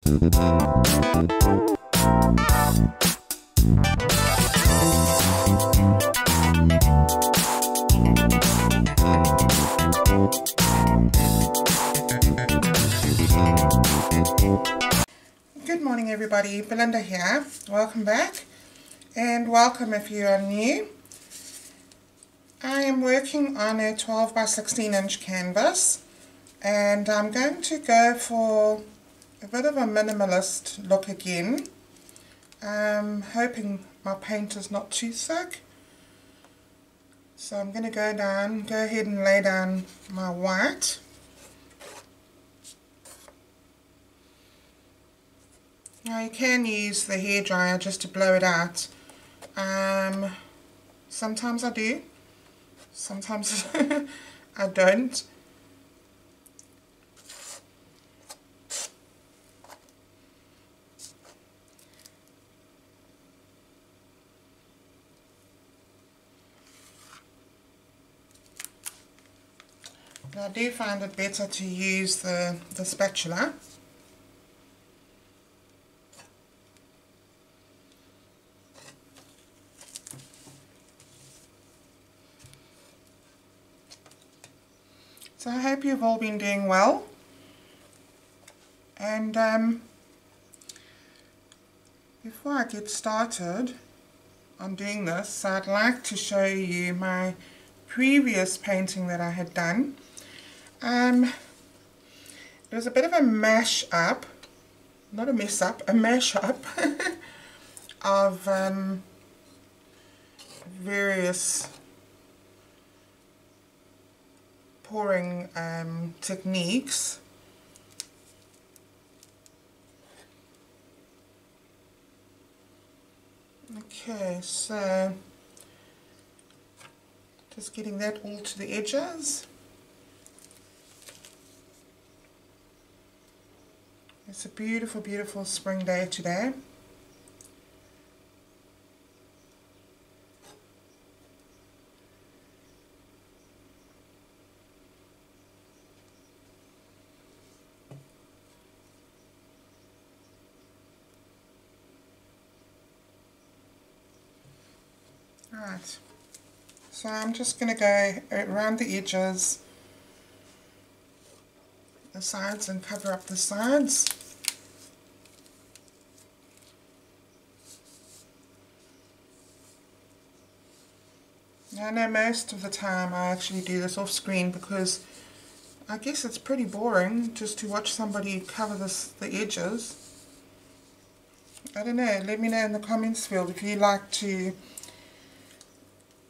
Good morning everybody, Belinda here. Welcome back, and welcome if you are new. I am working on a 12 by 16 inch canvas, and I'm going to go for a bit of a minimalist look again. I'm hoping my paint is not too thick. So I'm going to go ahead and lay down my white. Now you can use the hairdryer just to blow it out. Sometimes I do, sometimes I don't. I do find it better to use the spatula. So I hope you've all been doing well, and before I get started on doing this, I'd like to show you my previous painting that I had done. It was a bit of a mash-up, not a mess-up, a mash-up of various pouring techniques. Okay, so just getting that all to the edges. It's a beautiful, beautiful spring day today. Right, so I'm just going to go around the edges, the sides, and cover up the sides. I know most of the time I actually do this off screen because I guess it's pretty boring just to watch somebody cover the edges. I don't know, let me know in the comments field if you like to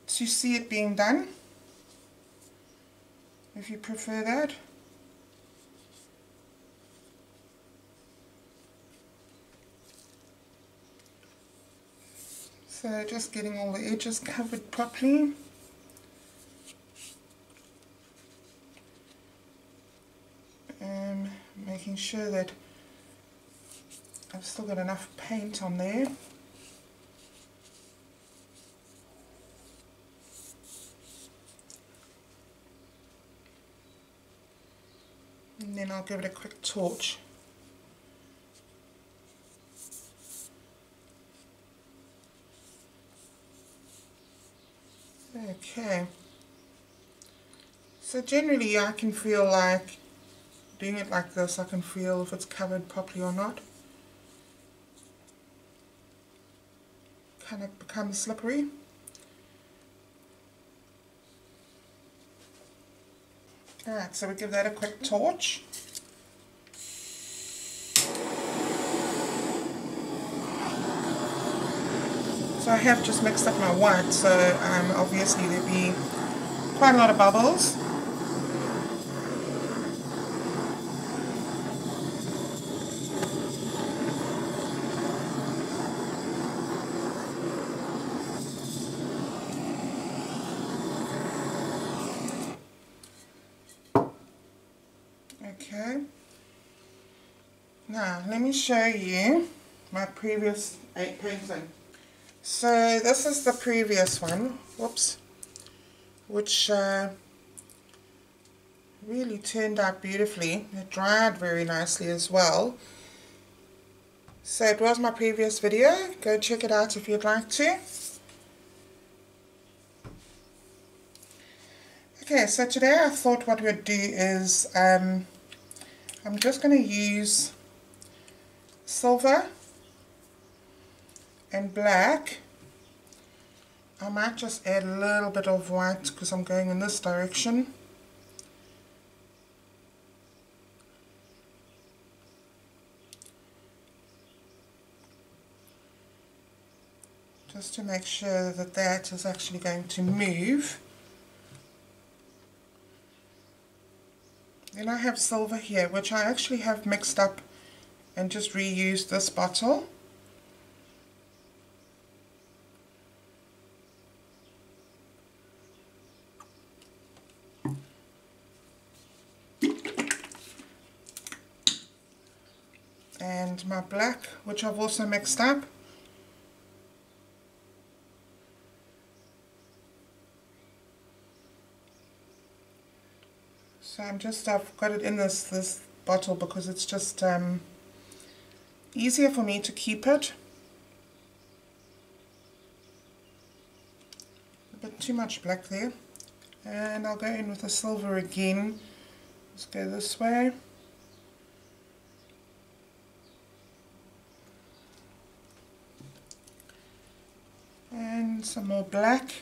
see it being done, if you prefer that. So just getting all the edges covered properly. And making sure that I've still got enough paint on there. And then I'll give it a quick torch. Okay, so generally I can feel like doing it like this, I can feel if it's covered properly or not. Kind of becomes slippery. Alright, so we give that a quick torch. So I have just mixed up my white, so obviously there'll be quite a lot of bubbles. Okay, now let me show you my previous painting. So this is the previous one, whoops, which really turned out beautifully. It dried very nicely as well. So it was my previous video. Go check it out if you'd like to. Okay, so today I thought what we'd do is I'm just going to use silver and black. I might just add a little bit of white because I'm going in this direction. Just to make sure that that is actually going to move. Then I have silver here, which I actually have mixed up and just reused this bottle. And my black, which I've also mixed up. So I've got it in this bottle because it's just easier for me to keep it. A bit too much black there. And I'll go in with the silver again. Let's go this way. And some more black.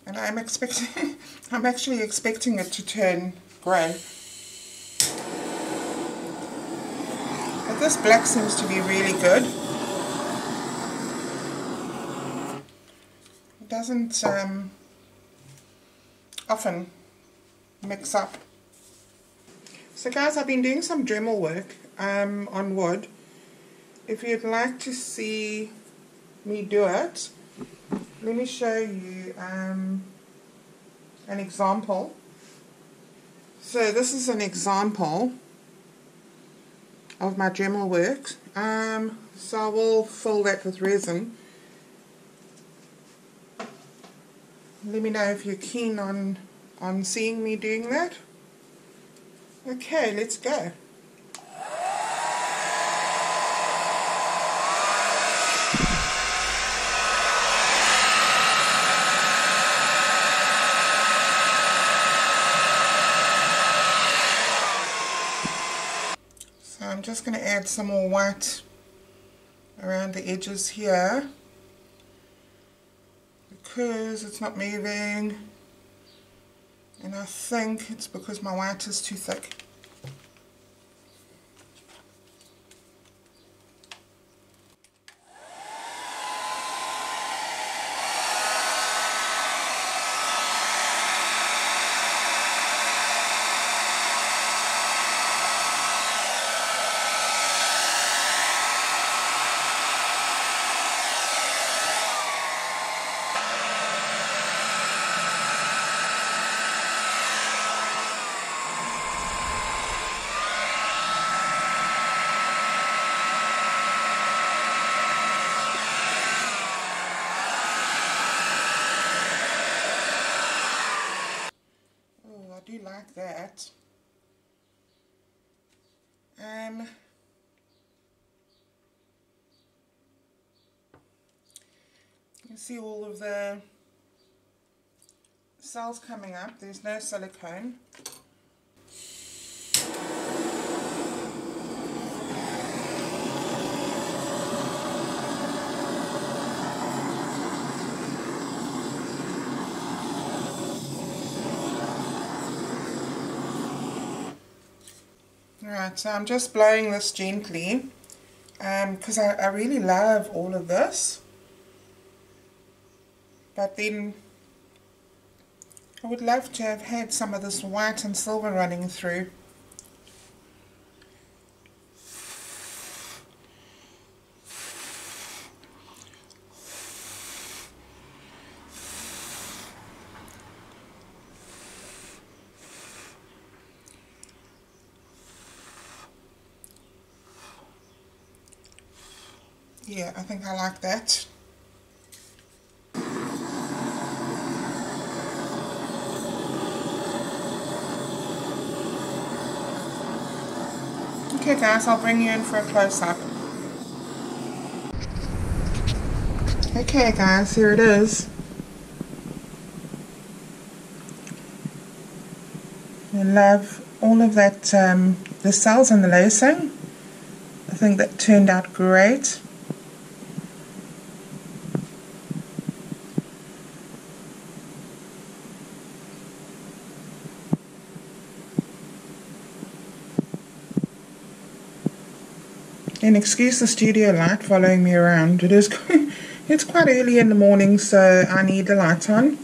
And I'm actually expecting it to turn grey. But this black seems to be really good. It doesn't often mix up. So guys, I've been doing some Dremel work on wood. If you'd like to see me do it, let me show you an example. So this is an example of my Dremel work. So I will fill that with resin. Let me know if you're keen on seeing me doing that. Okay, let's go. So I'm just going to add some more white around the edges here, because it's not moving, and I think it's because my white is too thick. I do like that. You can see all of the cells coming up. There's no silicone. Right, so I'm just blowing this gently because I really love all of this, but then I would love to have had some of this white and silver running through. Yeah, I think I like that. Okay guys, I'll bring you in for a close-up. Okay guys, here it is. I love all of that, the cells and the lacing. I think that turned out great. And excuse the studio light following me around. It's quite early in the morning, so I need the light on.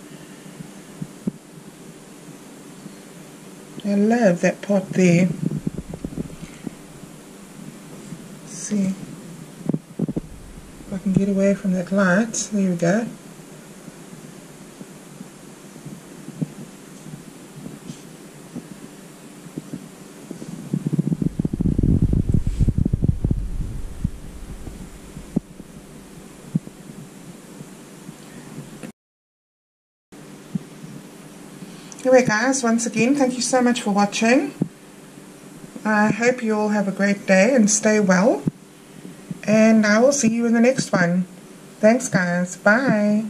I love that pot there. Let's see if I can get away from that light. There we go. Anyway guys, once again, thank you so much for watching. I hope you all have a great day and stay well. And I will see you in the next one. Thanks guys. Bye.